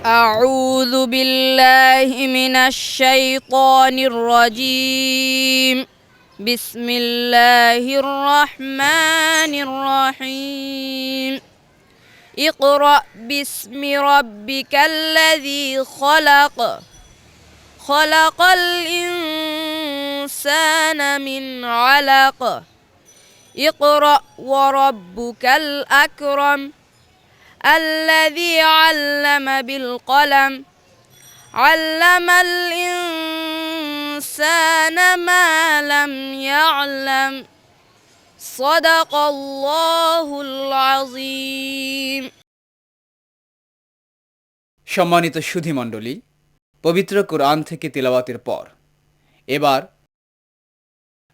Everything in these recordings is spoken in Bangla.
أعوذ بالله من الشيطان الرجيم بسم الله الرحمن الرحيم اقرأ باسم ربك الذي خلق الإنسان من علق اقرأ وربك الأكرم الذي علم بالقلم علم الإنسان ما لم يعلم صدق الله العظيم। সম্মানিত সুধীমণ্ডলী, পবিত্র কোরআন থেকে তিলাওয়াতের পর এবার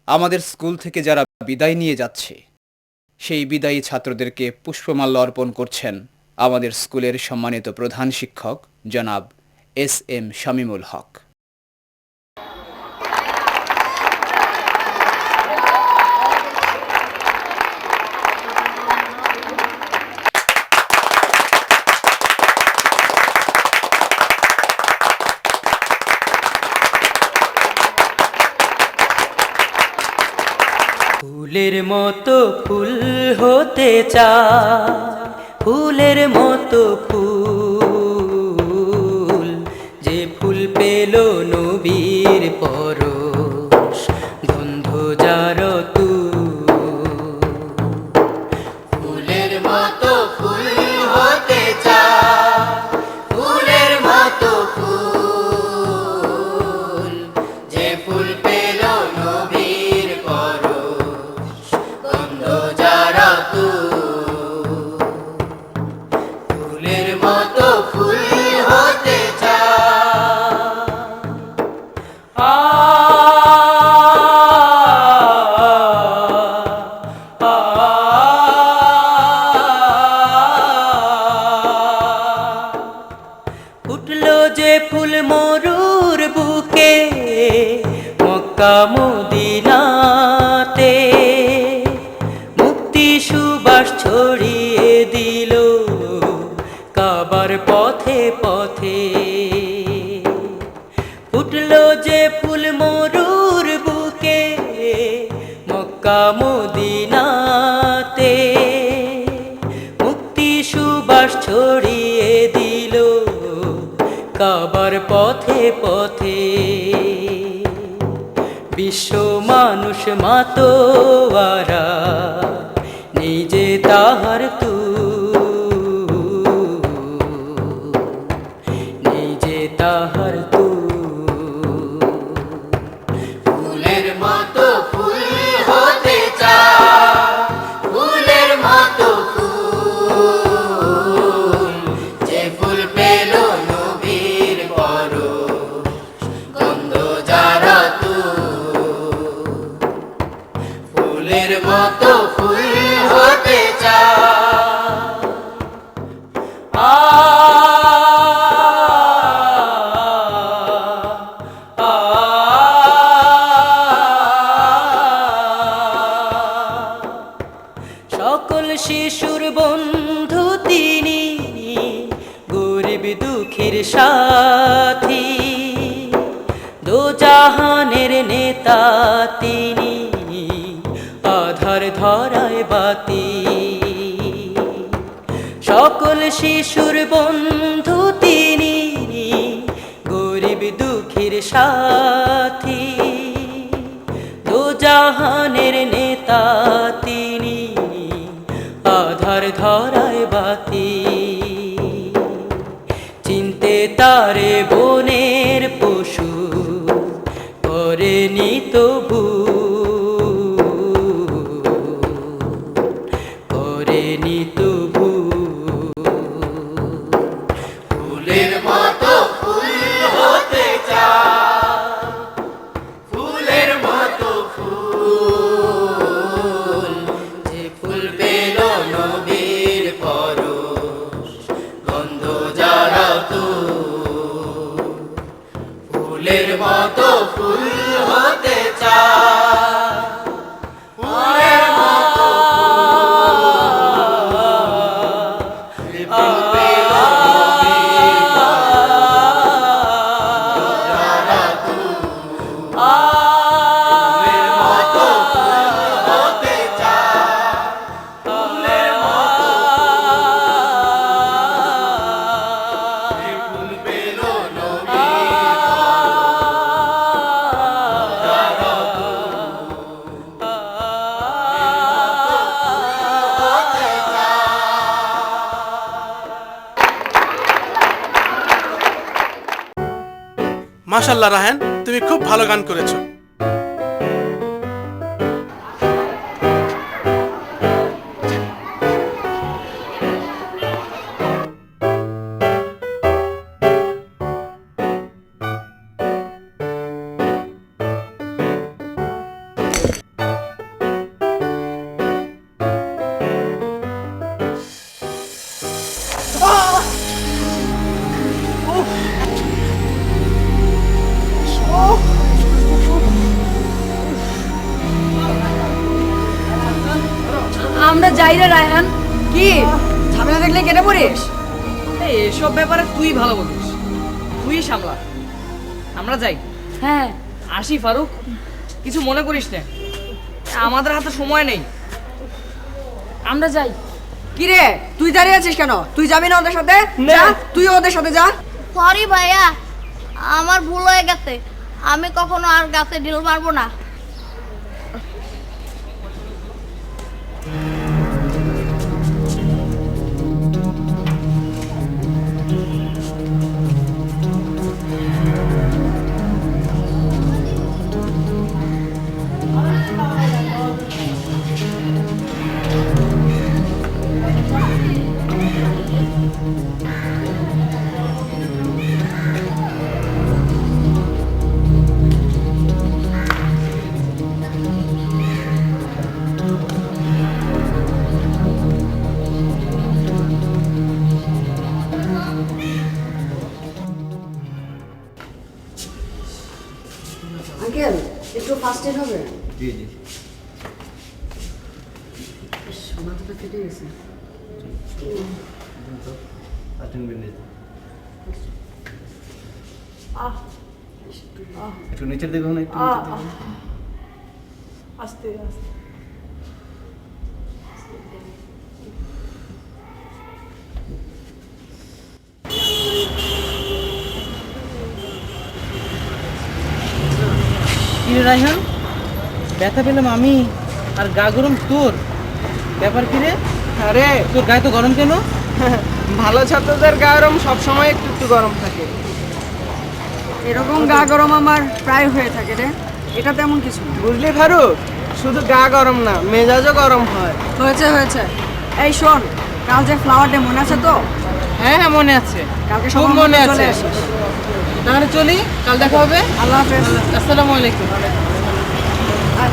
আমাদের স্কুল থেকে যারা বিদায় নিয়ে যাচ্ছে সেই বিদায়ী ছাত্রদেরকে পুষ্পমাল্য অর্পণ করছেন আমাদের স্কুলের সম্মানিত প্রধান শিক্ষক জনাব এস.এম. শামীমুল হক। ফুলের মতো ফুল হতে চায়, ফুলের মতো ফুল, যে ফুল পেল নবীর পরশ, গন্ধ যার ফুলের মতো ফুল হতে চায়, ফুলের মতো ফুল, যে ফুল পেল নবীর পরশ, গন্ধ যার ফুলের মতো ফুল হতে ফুটলো যে ফুল মরুর বুকে, মক্কা মদিনাতে, মুক্তি সুবাস ছড়িয়ে দিল কাবার পথে পথে। ফুটলো যে ফুল মরুর বুকে, মক্কা মদিনাতে, মুক্তি সুবাস ছড়িয়ে দিল কাবার পথে পথে। বিশ্ব মানুষ মাতোয়ারা নিজে তাহার নিজে তাহার ফুলের মতো ফুল হতে চায়, ফুলের মতো ফুল, যে ফুল পেল নবীর পরশ, গন্ধ যার ফুলের মতো ফুল হতে চায়। সকল শিশুর বন্ধু তিনি, গরিব দুঃখীর সাথী, দোজাহানের নেতা তিনি, আধার ধরায় বাতি। সকল শিশুর বন্ধু তিনি, গরিব দুঃখীর সাথী, দোজাহানের নেতা তিনি, আধার ধরায় বাতি। চিনতে তারে বনের পশু করেনি তবু, করেনি তবু। ফুলের মতো ফুল হতে চায়, ফুলের মতো ফুল, যে ফুল পেল নবীর পরশ, গন্ধ যার ফুলের মতো ফুল হতে চায়। মাশাআল্লাহ রায়হান, তুমি খুব ভালো গান করেছো। আমরা যাই রে রায়হান। কি ঝামেলা দেখলে কেটে পড়িস? এসব ব্যাপারে তুই ভালো বলিস, তুই সামলা। আমরা যাই। হ্যাঁ আসি ফারুক, কিছু মনে করিস না, আমাদের হাতে সময় নেই। আমরা যাই। কি রে তুই দাঁড়িয়ে আছিস কেন? তুই যাবি না ওদের সাথে? যা, তুই ওদের সাথে যা। সরি ভাইয়া, আমার ভুল হয়ে গেছে, আমি কখনো আর গাছে ঢিল মারবো না। আঙ্কেল একটু ফার্স্ট এড হবে? জি জি। মাথাটা ফেটে গেছে। একটু নিচের দিকে হন, একটু নিচের দিকে। আস্তে আস্তে। কি রে রায়হান, ব্যথা পেলাম আমি আর গা গরম তোর, ব্যাপার কি রে? আরে তোর গায়ে তো গরম কেন? ভালো ছাত্রদের গরম সবসময় একটু একটু গরম থাকে। এরকম গা গরম আমার প্রায় হয়ে থাকে রে, এটা তেমন কিছু না। বুঝলি ফারুক, শুধু গা গরম না, মেজাজও গরম হয়। হয়েছে হয়েছে। এই শোন, কাল যে ফ্লাওয়ার ডে মনে আছে তো? হ্যাঁ হ্যাঁ মনে আছে, কালকে খুব সবার মনে মতো আছে। চলে আসিস। তাহলে চলি, কাল দেখা হবে। আল্লাহ হাফেজ। আসসালামু আলাইকুম। আর